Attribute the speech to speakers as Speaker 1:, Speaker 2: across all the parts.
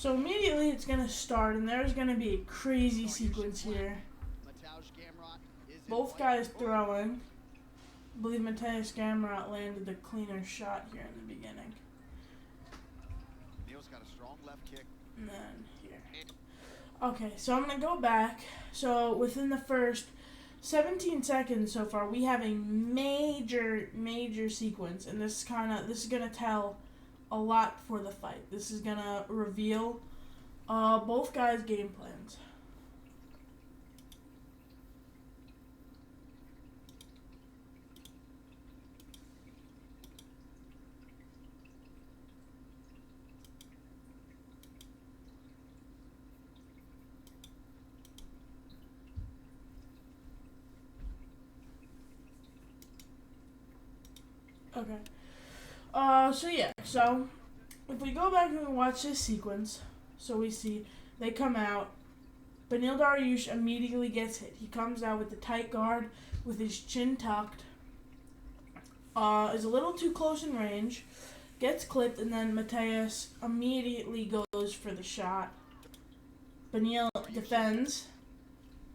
Speaker 1: So immediately it's going to start, and there's going to be a crazy sequence here. Both guys throwing. I believe Mateusz Gamrot landed the cleaner shot here in the beginning.
Speaker 2: Neil's got a strong left kick.
Speaker 1: And then here. Okay, so I'm going to go back. So within the first 17 seconds so far, we have a major sequence, and this is going to tell a lot for the fight. This is going to reveal both guys' game plans. Okay. So if we go back and we watch this sequence, so we see they come out. Beneil Dariush immediately gets hit. He comes out with the tight guard with his chin tucked. Is a little too close in range, gets clipped, and then Mateusz immediately goes for the shot. Beneil defends.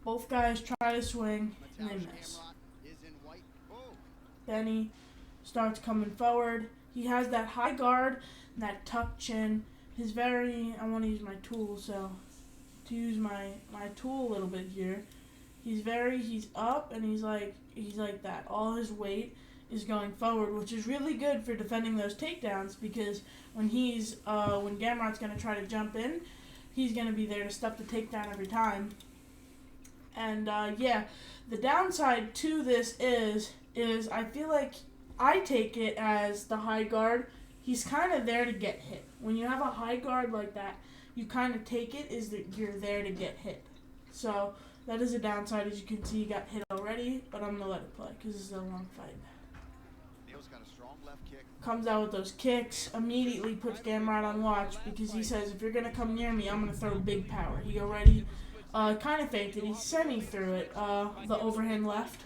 Speaker 1: Both guys try to swing, and they miss. Benny starts coming forward. He has that high guard and that tucked chin. I want to use my tool, so to use my tool a little bit here. He's up, and he's like that. All his weight is going forward, which is really good for defending those takedowns, because when Gamrot's going to try to jump in, he's going to be there to stop the takedown every time. And the downside to this is I feel like I take it as the high guard. He's kind of there to get hit. When you have a high guard like that, you kind of take it as that you're there to get hit. So that is a downside. As you can see, he got hit already, but I'm going to let it play because this is a long fight.
Speaker 2: Neil's got a strong left kick.
Speaker 1: Comes out with those kicks, immediately puts Gamrot on watch because he says, if you're going to come near me, I'm going to throw big power. He already kind of faked it. He semi-threw it, the overhand left.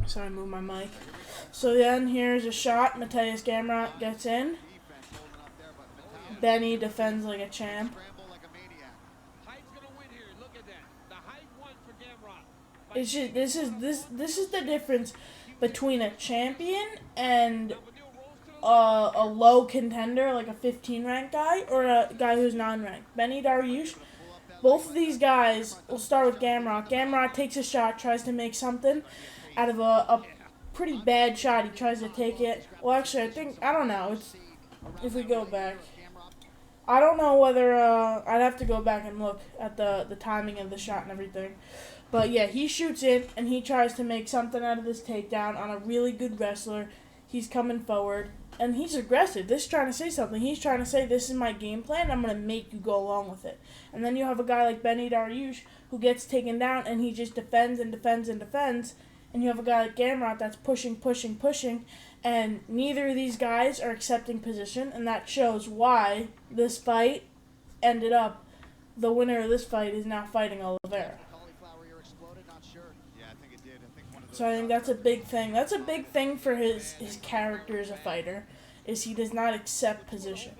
Speaker 1: Sorry, I moved my mic. So then here's a shot. Mateusz Gamrot gets in. Benny defends like a champ. It's just, this is the difference between a champion and a low contender, like a 15 ranked guy, or a guy who's non-ranked. Benny Dariush. Both of these guys, we'll start with Gamrot. Gamrot takes a shot, tries to make something out of a pretty bad shot. He tries to take it. Well, actually, I don't know. If we go back, I don't know whether, I'd have to go back and look at the timing of the shot and everything. But yeah, he shoots it, and he tries to make something out of this takedown on a really good wrestler. He's coming forward, and he's aggressive. This is trying to say something. He's trying to say, this is my game plan, I'm going to make you go along with it. And then you have a guy like Benny Dariush who gets taken down, and he just defends and defends and defends. And you have a guy like Gamrot that's pushing, and neither of these guys are accepting position, and that shows why this fight ended up, the winner of this fight is now fighting Oliveira. So I think that's a big thing. That's a big thing for his character as a fighter, is he does not accept position.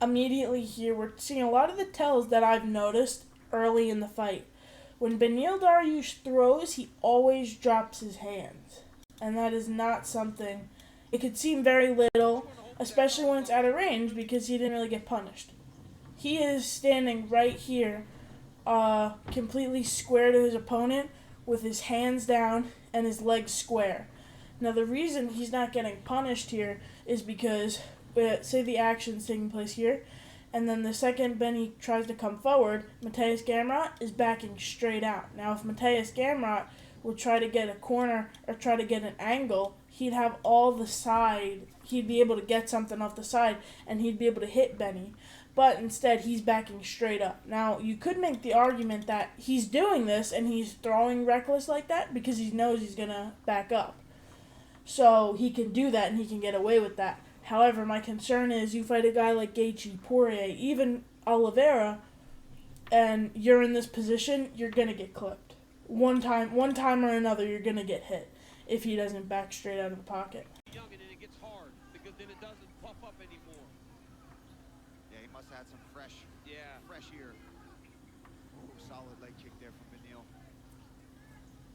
Speaker 1: Immediately here, we're seeing a lot of the tells that I've noticed early in the fight. When Beneil Dariush throws, he always drops his hands. And that is not something, it could seem very little, especially when it's out of range, because he didn't really get punished. He is standing right here, completely square to his opponent, with his hands down and his legs square. Now the reason he's not getting punished here is because, say the action's taking place here, and then the second Benny tries to come forward, Mateusz Gamrot is backing straight out. Now, if Mateusz Gamrot would try to get a corner or try to get an angle, he'd have all the side. He'd be able to get something off the side, and he'd be able to hit Benny. But instead, he's backing straight up. Now, you could make the argument that he's doing this and he's throwing reckless like that because he knows he's going to back up. So he can do that and he can get away with that. However, my concern is you fight a guy like Gaethje, Poirier, even Oliveira, and you're in this position, you're going to get clipped. One time or another, you're going to get hit. if he doesn't back straight out of the pocket.
Speaker 3: Young, and then it gets hard because then it doesn't puff up anymore.
Speaker 2: Yeah, he must have had some fresh ear. Ooh, solid leg kick there from Beneil.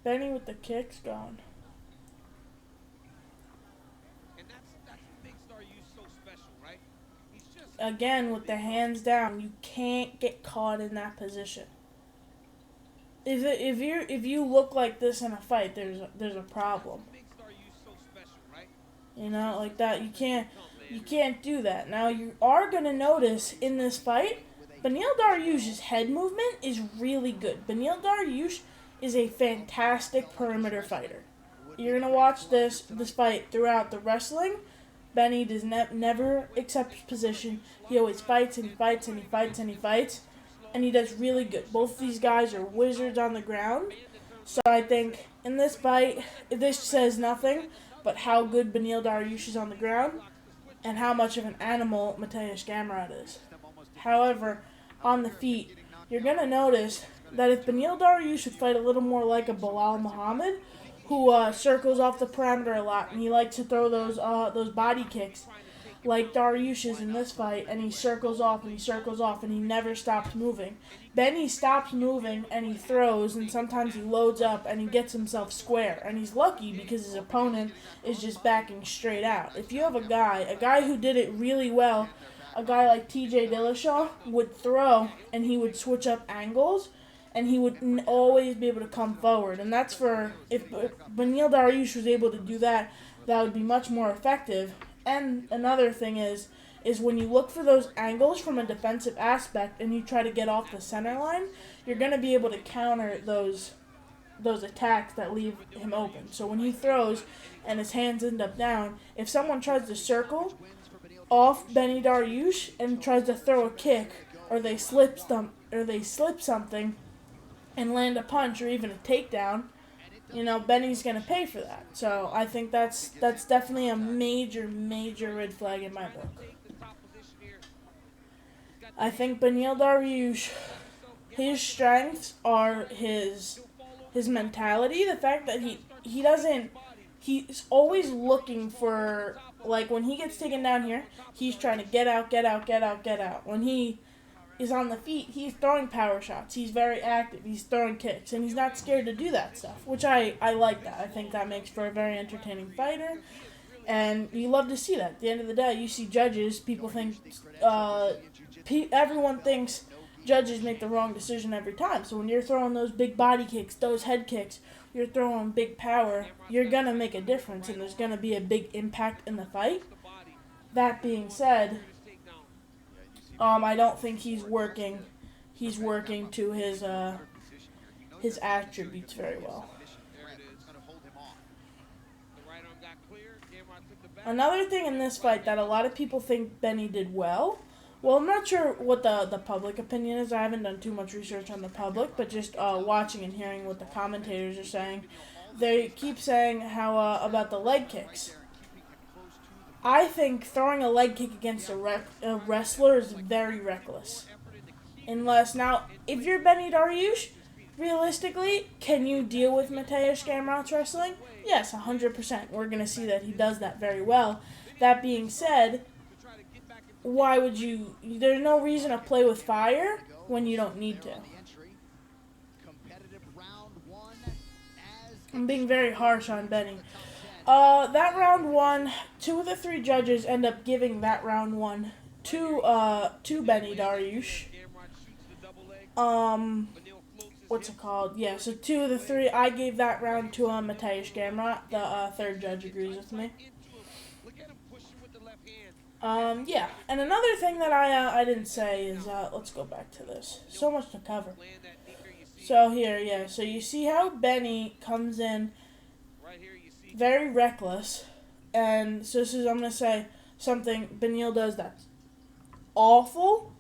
Speaker 1: Benny with the kicks going.
Speaker 3: And that's what makes Dariush so special, right? He's just
Speaker 1: Again, with the hands down, you can't get caught in that position. If you look like this in a fight, there's a problem.
Speaker 3: makes Dariush so special, right?
Speaker 1: You know, like that. You can't do that. Now you are gonna notice in this fight, Beneil Dariush's head movement is really good. Beneil Dariush is a fantastic perimeter fighter. You're gonna watch this fight throughout the wrestling. Benny does never accept position. He always fights and he fights and he fights and he fights, and he does really good. Both these guys are wizards on the ground. So I think in this fight, this says nothing but how good Beneil Dariush is on the ground and how much of an animal Mateusz Gamrot is. However, on the feet, you're going to notice that if Beneil Dariush would fight a little more like a Bilal Muhammad, who circles off the perimeter a lot, and he likes to throw those body kicks like Dariush is in this fight, and he circles off and he circles off and he never stops moving. Benny stops moving and he throws, and sometimes he loads up and he gets himself square, and he's lucky because his opponent is just backing straight out. If you have a guy who did it really well, a guy like TJ Dillashaw would throw and he would switch up angles and he would always be able to come forward, and that's if Beneil Dariush was able to do that, that would be much more effective. And another thing is when you look for those angles from a defensive aspect and you try to get off the center line, you're going to be able to counter those attacks that leave him open. So when he throws and his hands end up down, if someone tries to circle off Benny Dariush and tries to throw a kick, or they slip something and land a punch or even a takedown, Benny's going to pay for that. So I think that's definitely a major, major red flag in my book. I think Beneil Dariush, his strengths are his mentality, the fact that he's always looking for, like when he gets taken down here, he's trying to get out. When he is on the feet, he's throwing power shots. He's very active. He's throwing kicks, and he's not scared to do that stuff, which I like that. I think that makes for a very entertaining fighter, and you love to see that. At the end of the day, you see judges, people think, everyone thinks judges make the wrong decision every time. So when you're throwing those big body kicks, those head kicks, you're throwing big power, you're going to make a difference, and there's going to be a big impact in the fight. That being said, I don't think he's working to his attributes very well. Another thing in this fight that a lot of people think Benny did well, I'm not sure what the public opinion is. I haven't done too much research on the public, but just watching and hearing what the commentators are saying, they keep saying how about the leg kicks. I think throwing a leg kick against a wrestler is very reckless. Unless, now, if you're Benny Dariush, realistically, can you deal with Mateusz Gamrot's wrestling? Yes, 100%. We're going to see that he does that very well. That being said, why would you... There's no reason to play with fire when you don't need to. I'm being very harsh on Benny. That round one, 2 of the 3 judges end up giving that round one to Benny Dariush. What's it called? Yeah, so 2 of the 3, I gave that round to Mateusz Gamrot. The third judge agrees with me. Yeah, and another thing that I didn't say is, let's go back to this. So much to cover. So here, yeah, so you see how Benny comes in very reckless, and so this is, I'm going to say, something Beneil does that's awful,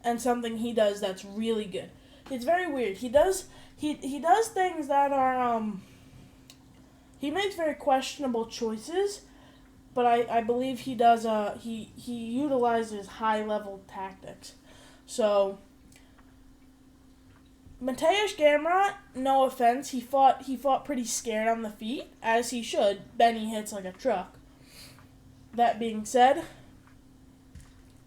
Speaker 1: and something he does that's really good. It's very weird. He does things that are, he makes very questionable choices, but I believe he does, he utilizes high-level tactics. So, Mateusz Gamrot, no offense, he fought pretty scared on the feet, as he should. Benny hits like a truck. That being said,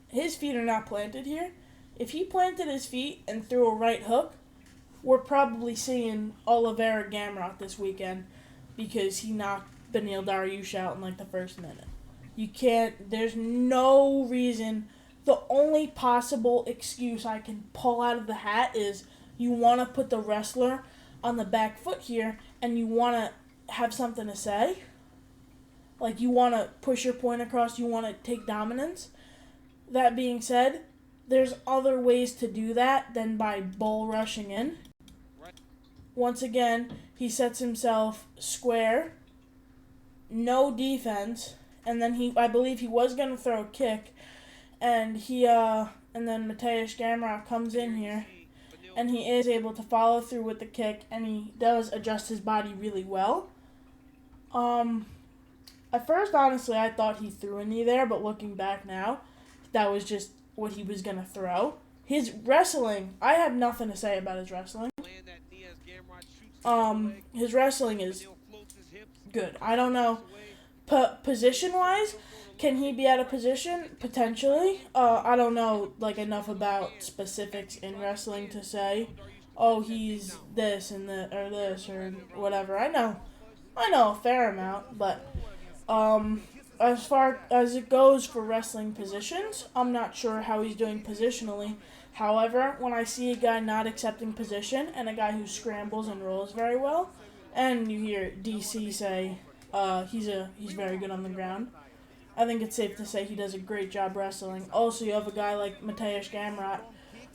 Speaker 1: his feet are not planted here. If he planted his feet and threw a right hook, we're probably seeing Oliveira Gamrot this weekend because he knocked Beneil Dariush out in like the first minute. You can't, there's no reason. The only possible excuse I can pull out of the hat is you want to put the wrestler on the back foot here and you want to have something to say. Like you want to push your point across, you want to take dominance. That being said, there's other ways to do that than by bull rushing in. Once again, he sets himself square, no defense, and then I believe he was going to throw a kick, and then Mateusz Gamrot comes in here, and he is able to follow through with the kick, and he does adjust his body really well. At first, honestly, I thought he threw a knee there, but looking back now, that was just what he was going to throw. His wrestling, I have nothing to say about his wrestling. His wrestling is good. I don't know. Position-wise, can he be out of position? Potentially. I don't know enough about specifics in wrestling to say, oh, he's this and this or whatever. I know a fair amount, but as far as it goes for wrestling positions, I'm not sure how he's doing positionally. However, when I see a guy not accepting position and a guy who scrambles and rolls very well, and you hear DC say he's very good on the ground, I think it's safe to say he does a great job wrestling. Also, you have a guy like Mateusz Gamrot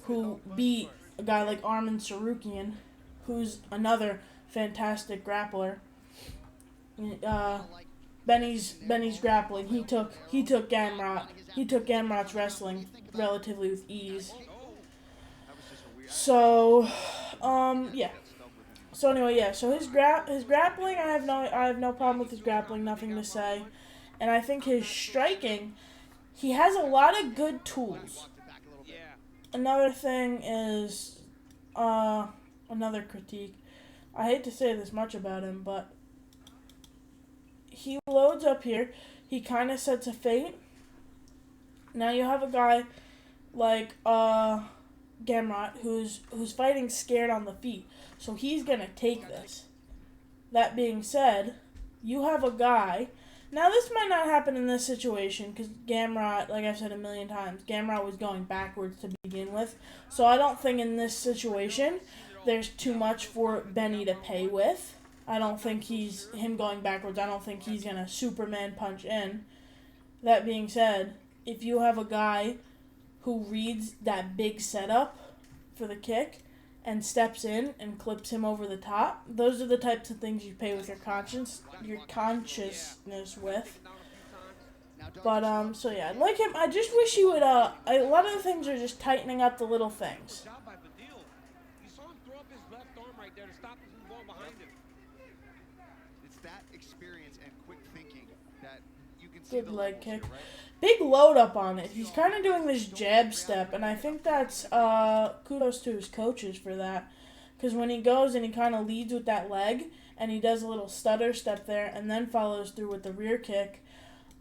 Speaker 1: who beat a guy like Arman Tsarukyan, who's another fantastic grappler. Benny's grappling. He took Gamrot's wrestling relatively with ease. So, yeah. So anyway, yeah. So his grappling, I have no problem with his grappling. Nothing to say. And I think his striking, he has a lot of good tools. Another thing is, another critique. I hate to say this much about him, but he loads up here. He kind of sets a feint. Now you have a guy like Gamrot who's fighting scared on the feet, so he's gonna take this. That being said, you have a guy. Now this might not happen in this situation because Gamrot, like I've said a million times, Gamrot was going backwards to begin with. So I don't think in this situation there's too much for Benny to pay with. I don't think him going backwards. I don't think he's going to Superman punch in. That being said, if you have a guy who reads that big setup for the kick and steps in and clips him over the top, those are the types of things you pay with your consciousness with. But, so yeah, I'd like him. I just wish he would, a lot of the things are just tightening up the little things.
Speaker 2: That experience and quick thinking that you can see.
Speaker 1: Good leg kick. Big load up on it. He's kind of doing this jab step, and I think that's kudos to his coaches for that. Because when he goes and he kind of leads with that leg, and he does a little stutter step there, and then follows through with the rear kick,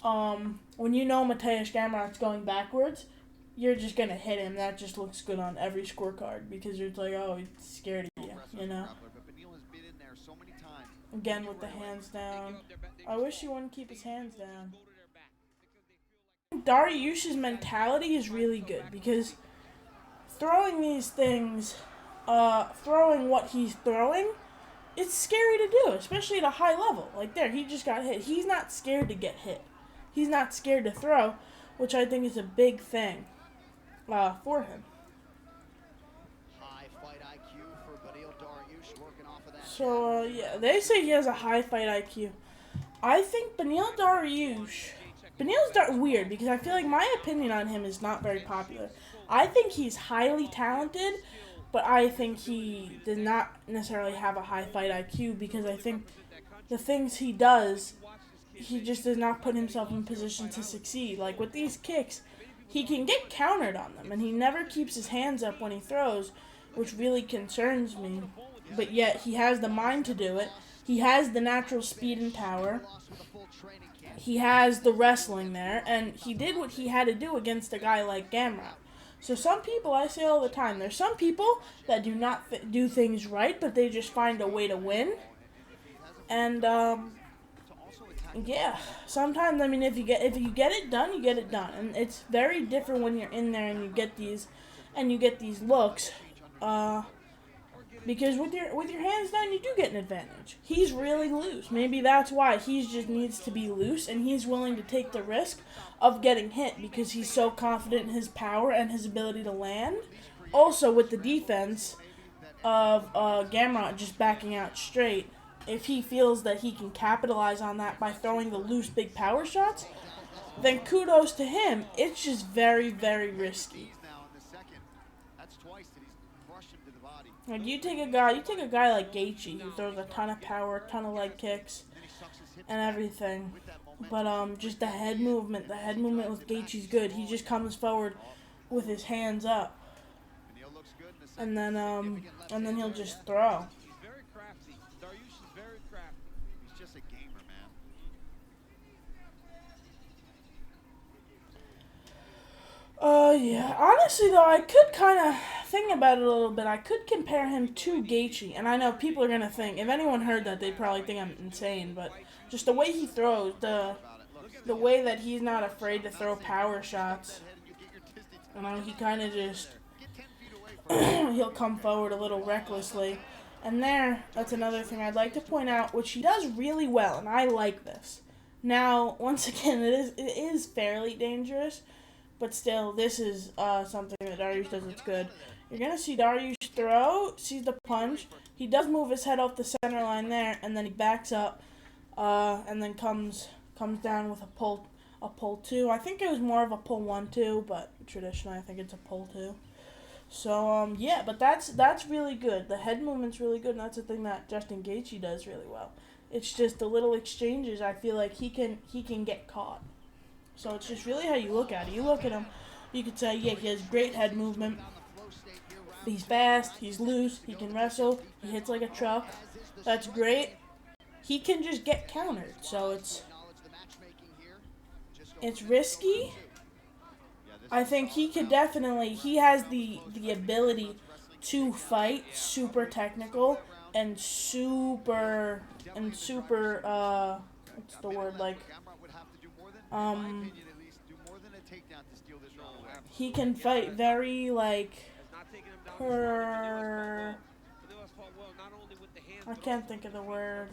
Speaker 1: when you know Mateusz Gamrot's going backwards, you're just going to hit him. That just looks good on every scorecard, because you're like, oh, he's scared of you know? Again with the hands down. I wish he wouldn't keep his hands down. Dariush's mentality is really good because throwing these things, throwing what he's throwing, it's scary to do, especially at a high level. Like there, he just got hit. He's not scared to get hit. He's not scared to throw, which I think is a big thing for him. So, yeah, they say he has a high fight IQ. I think Beneil Dariush... Beneil's weird, because I feel like my opinion on him is not very popular. I think he's highly talented, but I think he does not necessarily have a high fight IQ, because I think the things he does, he just does not put himself in position to succeed. Like, with these kicks, he can get countered on them, and he never keeps his hands up when he throws, which really concerns me. But yet he has the mind to do it. He has the natural speed and power. He has the wrestling there, and he did what he had to do against a guy like Gamrot. So some people, I say all the time, there's some people that do not do things right, but they just find a way to win. And yeah, sometimes, I mean, if you get it done, you get it done, and it's very different when you're in there and you get these looks. Because with your hands down, you do get an advantage. He's really loose. Maybe that's why he just needs to be loose, and he's willing to take the risk of getting hit because he's so confident in his power and his ability to land. Also, with the defense of Gamrot just backing out straight, if he feels that he can capitalize on that by throwing the loose big power shots, then kudos to him. It's just very, very risky. Like you take a guy like Gaethje who throws a ton of power, a ton of leg kicks, and everything, but just the head movement with Gaethje's good. He just comes forward with his hands up, and then he'll just throw.
Speaker 3: He's very crafty. Dariush is very crafty.
Speaker 2: He's just a gamer, man.
Speaker 1: Yeah. Honestly, though, I could kind of think about it a little bit. I could compare him to Gaethje, and I know people are gonna think, if anyone heard that, they'd probably think I'm insane. But just the way he throws, the way that he's not afraid to throw power shots. You know, he kind of just he'll come forward a little recklessly. And that's another thing I'd like to point out, which he does really well, and I like this. Now, once again, it is fairly dangerous. But still, this is something that Dariush does that's good. You're going to see Dariush throw, sees the punch. He does move his head off the center line there, and then he backs up, and then comes down with a pull 2. I think it was more of a pull 1-2, but traditionally I think it's a pull 2. So, yeah, but that's really good. The head movement's really good, and that's the thing that Justin Gaethje does really well. It's just the little exchanges, I feel like he can get caught. So it's just really how you look at it. You look at him, you could say, yeah, he has great head movement. He's fast, he's loose, he can wrestle, he hits like a truck. That's great. He can just get countered. So it's risky. I think he has the ability to fight super technical and super what's the word, like he can fight very I can't think of the word.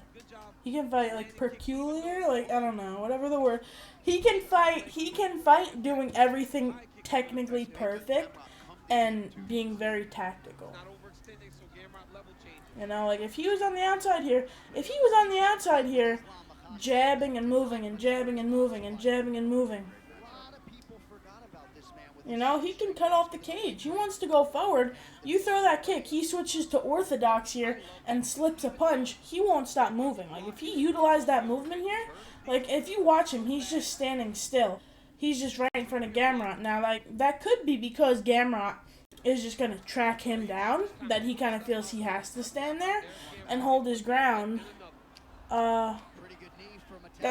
Speaker 1: He can fight like peculiar, I don't know, whatever the word. He can fight doing everything technically perfect and being very tactical. You know, like if he was on the outside here, jabbing and moving and jabbing and moving and jabbing and moving. You know, he can cut off the cage. He wants to go forward. You throw that kick, he switches to orthodox here and slips a punch. He won't stop moving. Like, if he utilized that movement here, like, if you watch him, he's just standing still. He's just right in front of Gamrot. Now, like, that could be because Gamrot is just going to track him down, that he kind of feels he has to stand there and hold his ground. That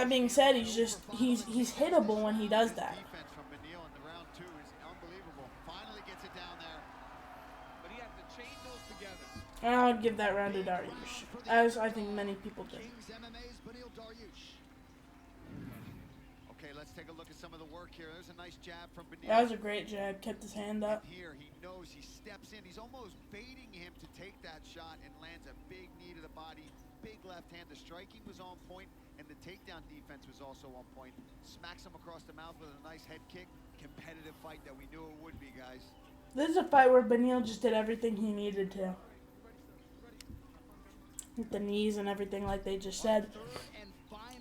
Speaker 1: being said, he's hittable when he does that. And I would give that round to Dariush, as I think many people do.
Speaker 2: Okay, let's take a look at some of the work here. There's a nice jab from Beneil.
Speaker 1: That was a great jab. Kept his hand up.
Speaker 2: Here, he knows he steps in. He's almost baiting him to take that shot and lands a big knee to the body. Big left hand. The striking was on point, and the takedown defense was also on point. Smacks him across the mouth with a nice head kick. Competitive fight that we knew it would be, guys.
Speaker 1: This is a fight where Beneil just did everything he needed to. With the knees and everything, like they just said.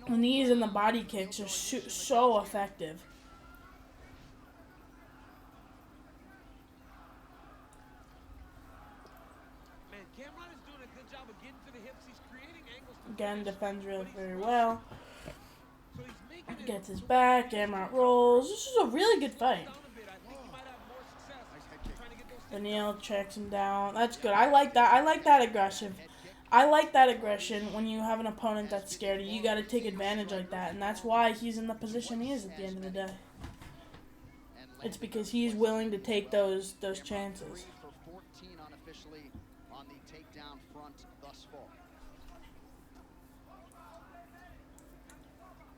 Speaker 1: The knees and the body kicks are so effective.
Speaker 3: Man, Gamrot is doing a good job of getting to the hips. He's creating angles.
Speaker 1: Again, defends really very well. Gets his back. Gamrot rolls. This is a really good fight. Beneil checks him down. That's good. I like that. I like that aggressive. I like that aggression when you have an opponent that's scared of you. You got to take advantage like that, and that's why he's in the position he is at the end of the day. It's because he's willing to take those chances.
Speaker 4: For 14 unofficially on the takedown front thus far.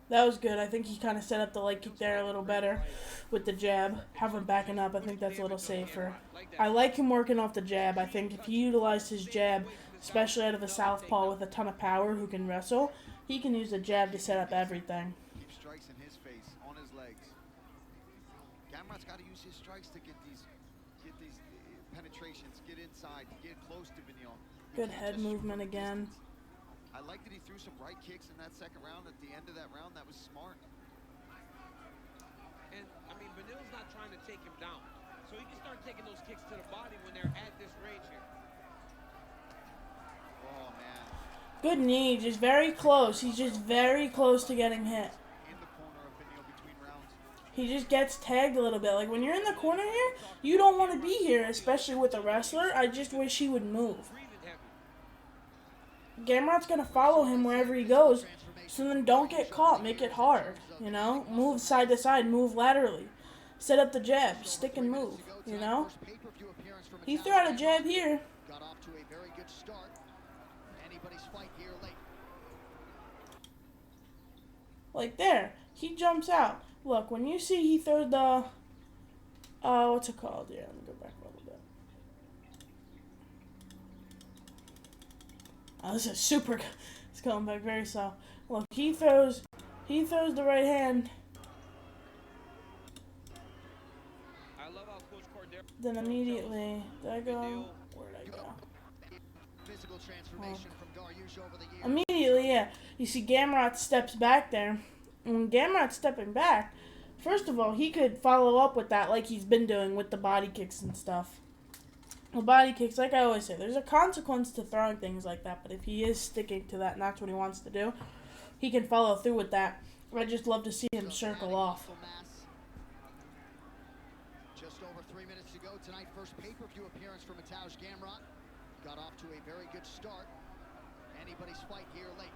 Speaker 1: That was good. I think he kind of set up the leg kick there a little better with the jab. Have him backing up. I think that's a little safer. I like him working off the jab. I think if he utilized his jab, especially out of a southpaw with a ton of power who can wrestle, he can use the jab to set up everything.
Speaker 2: Keep strikes in his face, on his legs. Gamrot's got to use his strikes to get these penetrations, get inside, get close to Beneil.
Speaker 1: Good head movement again.
Speaker 2: I like that he threw some right kicks in that second round. At the end of that round, that was smart.
Speaker 3: And, I mean, Beneil's not trying to take him down. So he can start taking those kicks to the body when they're at this range here.
Speaker 2: Oh, man.
Speaker 1: Good knee, just very close. He's just very close to getting hit.
Speaker 2: In the corner of Beneil between rounds.
Speaker 1: He just gets tagged a little bit. Like, when you're in the corner here, you don't want to be here, especially with a wrestler. I just wish he would move. Gamrot's going to follow him wherever he goes, so then don't get caught. Make it hard, you know? Move side to side, move laterally. Set up the jab, stick and move, you know? He threw out a jab here.
Speaker 4: Got off to a very good start. Anybody's fight here late.
Speaker 1: Like there. He jumps out. Look, when you see he throws the... what's it called? Yeah, let me go back a little bit. Oh, this is super... It's going back very slow. Look, he throws the right hand.
Speaker 3: I love how Coach Cordero...
Speaker 1: Then immediately... Did I go? Where did I go?
Speaker 4: Physical transformation from Dariush over the years.
Speaker 1: Immediately, yeah. You see Gamrot steps back there. And when Gamrot's stepping back, first of all, he could follow up with that like he's been doing with the body kicks and stuff. The body kicks, like I always say, there's a consequence to throwing things like that, but if he is sticking to that and that's what he wants to do, he can follow through with that. I'd just love to see him circle off.
Speaker 4: Just over 3 minutes to go tonight, first pay-per-view appearance for Mateusz Gamrot. Got off to a very good start. Anybody's fight here late.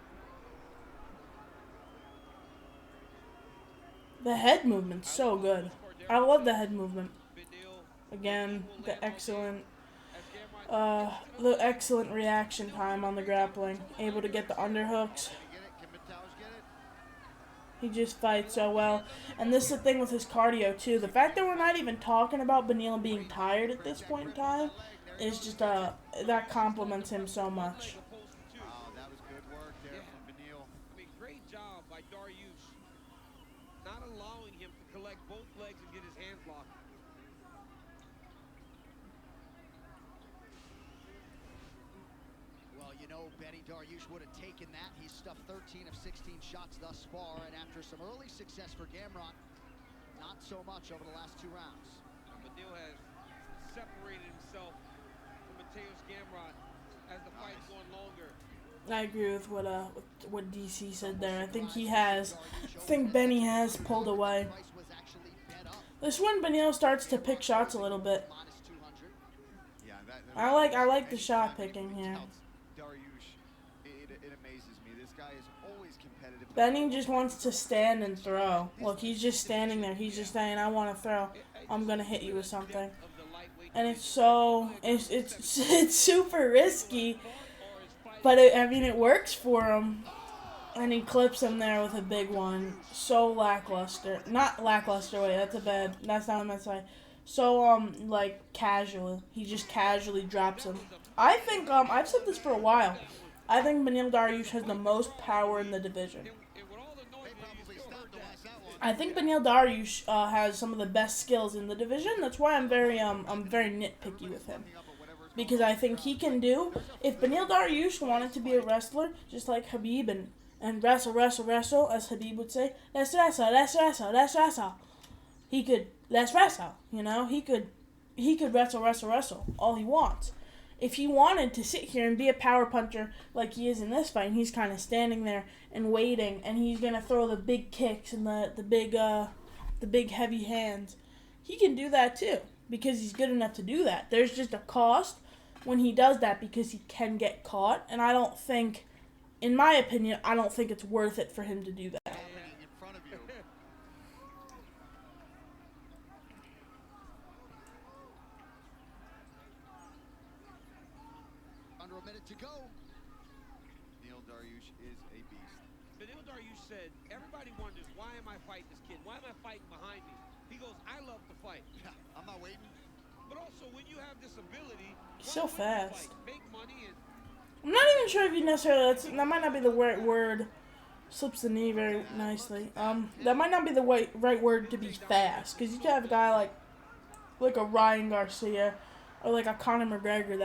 Speaker 1: The head movement's so good. I love the head movement. Again, the excellent reaction time on the grappling. Able to get the underhooks. He just fights so well. And this is the thing with his cardio, too. The fact that we're not even talking about Beneil being tired at this point in time is just, that compliments him so much.
Speaker 2: Wow, that was good work there from Beneil.
Speaker 3: I mean, great job by Dariush. Not allowing him to collect both legs and get his hands locked.
Speaker 4: Well, you know, Benny Dariush would have taken that. He's stuffed 13 of 16 shots thus far, and after some early success for Gamrot, not so much over the last 2 rounds.
Speaker 3: Beneil has separated himself from Mateusz Gamrot as the fight's going longer.
Speaker 1: I agree with what DC said there. I think he has. I think Benny has pulled away. This one, Beneil starts to pick shots a little bit.
Speaker 2: Yeah,
Speaker 1: I like the shot picking here.
Speaker 2: Dariush, it amazes me. This guy is always competitive.
Speaker 1: Benny just wants to stand and throw. Look, he's just standing there. He's just saying, "I want to throw. I'm gonna hit you with something." And it's so it's super risky, but I mean it works for him. And he clips him there with a big one. So lackluster. Not lackluster, wait, that's not what I meant to say. So, like, casual. He just casually drops him. I think, I've said this for a while. I think Beneil Dariush has the most power in the division. I think Beneil Dariush has some of the best skills in the division. That's why I'm very nitpicky with him. Because I think he can do, if Beneil Dariush wanted to be a wrestler, just like Khabib and wrestle, as Khabib would say, let's wrestle. He could, let's wrestle, you know? He could wrestle all he wants. If he wanted to sit here and be a power puncher like he is in this fight, and he's kind of standing there and waiting, and he's going to throw the big kicks and the big heavy hands, he can do that too. because he's good enough to do that. There's just a cost when he does that because he can get caught, and I don't think, in my opinion, I don't think it's worth it for him to do that.
Speaker 2: Dominating in front of you.
Speaker 4: Under a minute to go.
Speaker 2: Neil Dariush is a beast.
Speaker 3: Beneil Dariush said, everybody wonders, why am I fighting this kid? Why am I fighting behind me? He goes, I love to fight.
Speaker 2: Yeah, I'm not waiting.
Speaker 3: But also, when you have this ability,
Speaker 1: He's so
Speaker 3: why wouldn't you
Speaker 1: fast.
Speaker 3: fight? Make money and
Speaker 1: I'm not even sure if you necessarily, that might not be the right word, slips the knee very nicely. That might not be the right word to be fast, because you could have a guy like a Ryan Garcia, or like a Conor McGregor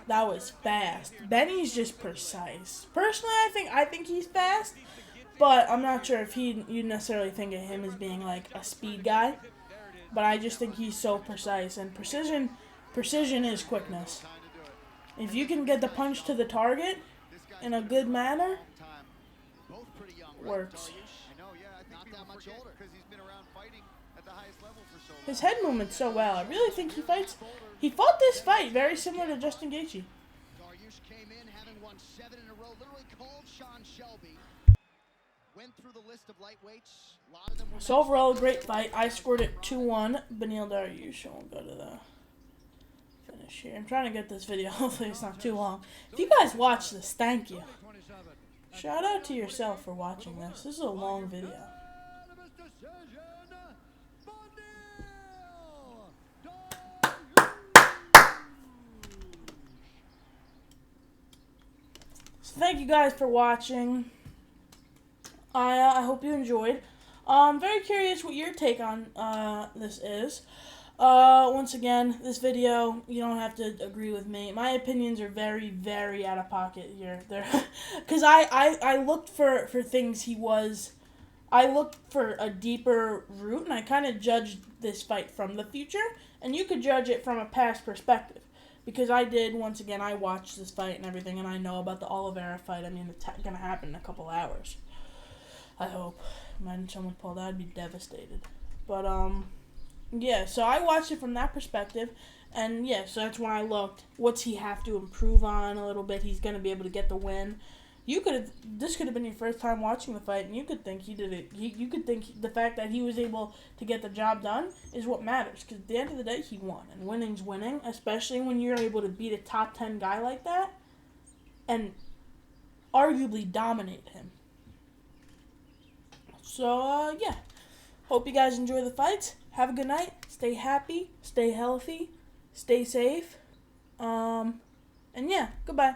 Speaker 1: that was fast. Benny's just precise. Personally, I think he's fast, but I'm not sure if you necessarily think of him as being like a speed guy. But I just think he's so precise, and precision is quickness.
Speaker 2: Time to do it.
Speaker 1: If you can get the punch to the target
Speaker 2: This guy's
Speaker 1: in a
Speaker 2: been
Speaker 1: good
Speaker 2: around
Speaker 1: manner,
Speaker 2: a long time.
Speaker 4: Both pretty young, right?
Speaker 1: works.
Speaker 4: Dariush?
Speaker 2: I know, yeah. I think
Speaker 4: Not
Speaker 2: people
Speaker 4: that much
Speaker 2: forget
Speaker 4: older.
Speaker 2: because he's been around fighting at the highest level for so long.
Speaker 1: His head movement's so well. I really think he fought this fight very similar to Justin Gaethje.
Speaker 4: Dariush came in having won 7 in a row, literally called Sean Shelby. Went through the list of lightweights. A lot of them were
Speaker 1: So overall, a great fight. I scored it 2-1. Beneil Dariush. We'll go to the finish here. I'm trying to get this video. Hopefully it's not too long. If you guys watch this, thank you. Shout out to yourself for watching this. This is a long video. So thank you guys for watching. I hope you enjoyed. I'm very curious what your take on this is. Once again, this video, you don't have to agree with me. My opinions are very, very out of pocket here. Because I looked for things I looked for a deeper route, and I kind of judged this fight from the future, and you could judge it from a past perspective. Because once again, I watched this fight and everything, and I know about the Oliveira fight. I mean, it's going to happen in a couple hours. I hope. Imagine someone pulled out, I'd be devastated. But, yeah, so I watched it from that perspective, and, yeah, so that's when I looked. What's he have to improve on a little bit? He's going to be able to get the win. This could have been your first time watching the fight, and you could think he did it. You could think the fact that he was able to get the job done is what matters, because at the end of the day, he won, and winning's winning, especially when you're able to beat a top 10 guy like that, and arguably dominate him. So, yeah. Hope you guys enjoy the fights. Have a good night. Stay happy. Stay healthy. Stay safe. And yeah, goodbye.